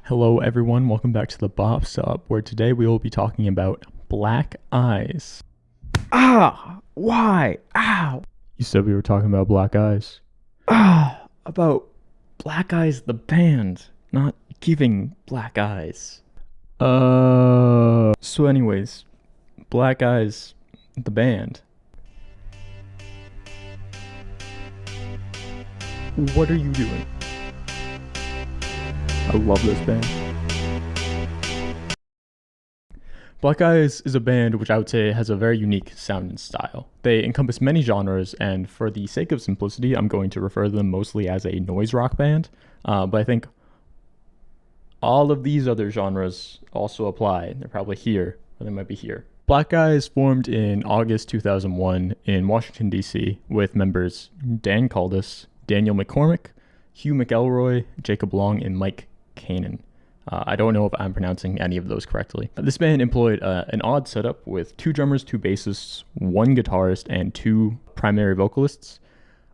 Hello everyone, welcome back to the Bop Stop, where today we will be talking about Black Eyes. Ah, why? Ow. You said we were talking about Black Eyes. About Black Eyes the band, not giving Black Eyes. So anyways, Black Eyes, the band. What are you doing? I love this band. Black Eyes is a band which I would say has a very unique sound and style. They encompass many genres, and for the sake of simplicity, I'm going to refer to them mostly as a noise rock band. But I think all of these other genres also apply. They're probably here, or they might be here. Black Eyes formed in August 2001 in Washington, D.C., with members Dan Caldas, Daniel McCormick, Hugh McElroy, Jacob Long, and Mike Kanan. I don't know if I'm pronouncing any of those correctly. This band employed an odd setup with 2 drummers, 2 bassists, 1 guitarist, and 2 primary vocalists.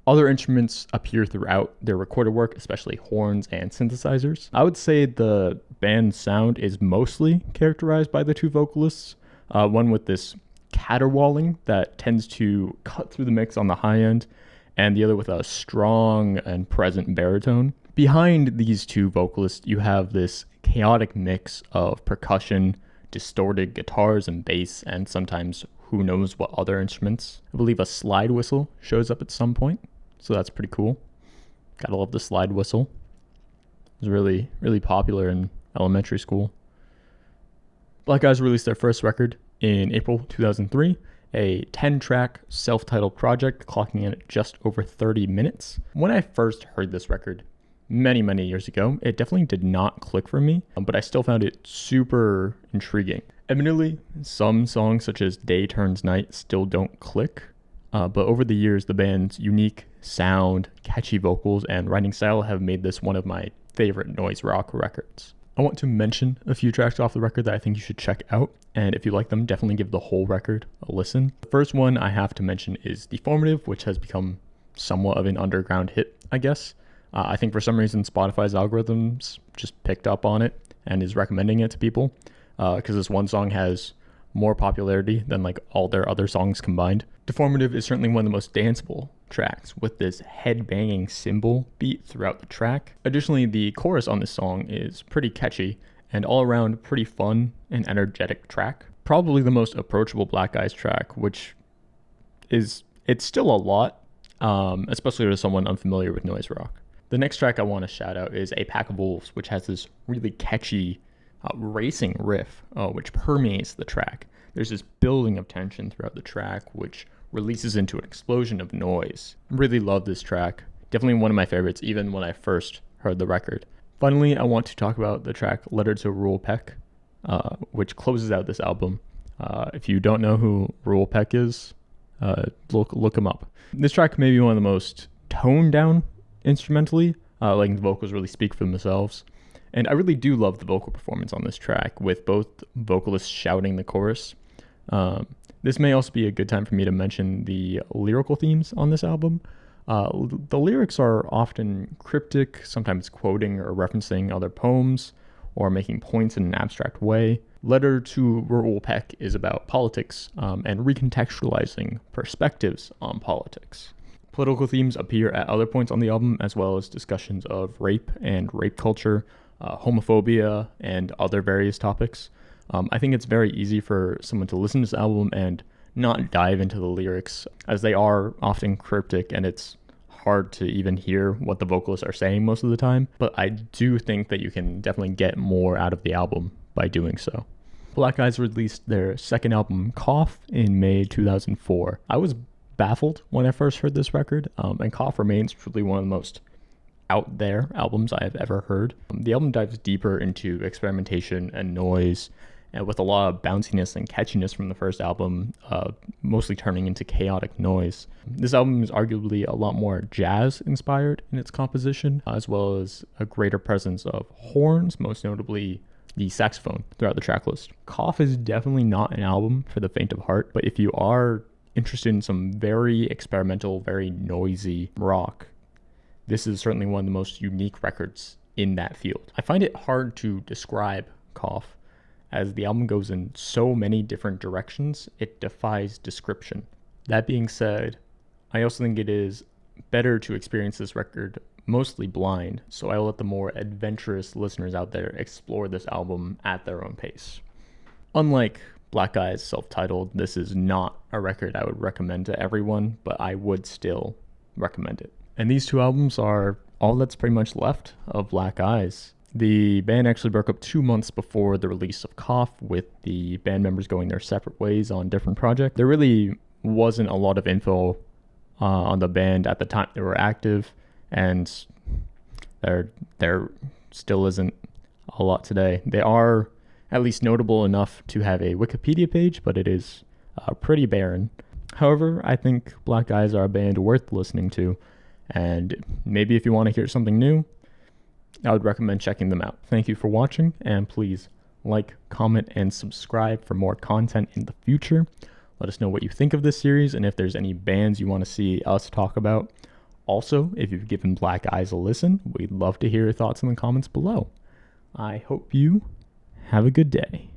Other instruments appear throughout their recorded work, especially horns and synthesizers. I would say the band's sound is mostly characterized by the 2 vocalists, one with this caterwauling that tends to cut through the mix on the high end, and the other with a strong and present baritone. Behind these 2 vocalists, you have this chaotic mix of percussion, distorted guitars and bass, and sometimes who knows what other instruments. I believe a slide whistle shows up at some point, so that's pretty cool. Gotta love the slide whistle. It was really, really popular in elementary school. Black Eyes released their first record in April 2003, a 10-track self-titled project clocking in at just over 30 minutes. When I first heard this record, many years ago, it definitely did not click for me, but I still found it super intriguing. Admittedly, some songs such as Day Turns Night still don't click, but over the years, the band's unique sound, catchy vocals, and writing style have made this one of my favorite noise rock records. I want to mention a few tracks off the record that I think you should check out, and if you like them, definitely give the whole record a listen. The first one I have to mention is Deformative, which has become somewhat of an underground hit, I guess. I think for some reason Spotify's algorithms just picked up on it and is recommending it to people because this one song has more popularity than like all their other songs combined. Deformative is certainly one of the most danceable tracks with this head-banging cymbal beat throughout the track. Additionally, the chorus on this song is pretty catchy and all around pretty fun and energetic track. Probably the most approachable Black Eyes track, which it's still a lot, especially to someone unfamiliar with noise rock. The next track I want to shout out is A Pack of Wolves, which has this really catchy racing riff, which permeates the track. There's this building of tension throughout the track, which releases into an explosion of noise. I really love this track. Definitely one of my favorites, even when I first heard the record. Finally, I want to talk about the track Letter to Ruel Peck, which closes out this album. If you don't know who Ruel Peck is, look him up. This track may be one of the most toned down instrumentally, like the vocals really speak for themselves. And I really do love the vocal performance on this track, with both vocalists shouting the chorus. This may also be a good time for me to mention the lyrical themes on this album. The lyrics are often cryptic, sometimes quoting or referencing other poems, or making points in an abstract way. Letter to Ruel Peck is about politics and recontextualizing perspectives on politics. Political themes appear at other points on the album, as well as discussions of rape and rape culture, homophobia, and other various topics. I think it's very easy for someone to listen to this album and not dive into the lyrics, as they are often cryptic and it's hard to even hear what the vocalists are saying most of the time. But I do think that you can definitely get more out of the album by doing so. Black Eyes released their second album, Cough, in May 2004. I was baffled when I first heard this record, and Cough remains truly one of the most out there albums I have ever heard. The album dives deeper into experimentation and noise, and with a lot of bounciness and catchiness from the first album, mostly turning into chaotic noise. This album is arguably a lot more jazz inspired in its composition, as well as a greater presence of horns, most notably the saxophone throughout the track list. Cough is definitely not an album for the faint of heart, but if you are interested in some very experimental, very noisy rock, this is certainly one of the most unique records in that field. I find it hard to describe Cough, as the album goes in so many different directions, it defies description. That being said, I also think it is better to experience this record mostly blind, so I'll let the more adventurous listeners out there explore this album at their own pace. Unlike Black Eyes' self-titled, this is not a record I would recommend to everyone, but I would still recommend it. And these two albums are all that's pretty much left of Black Eyes. The band actually broke up 2 months before the release of Cough, with the band members going their separate ways on different projects. There really wasn't a lot of info on the band at the time they were active, and there still isn't a lot today. They are at least notable enough to have a Wikipedia page, but it is pretty barren. However, I think Black Eyes are a band worth listening to, and maybe if you want to hear something new, I would recommend checking them out. Thank you for watching, and please like, comment, and subscribe for more content in the future. Let us know what you think of this series and if there's any bands you want to see us talk about. Also, if you've given Black Eyes a listen, we'd love to hear your thoughts in the comments below. I hope you have a good day.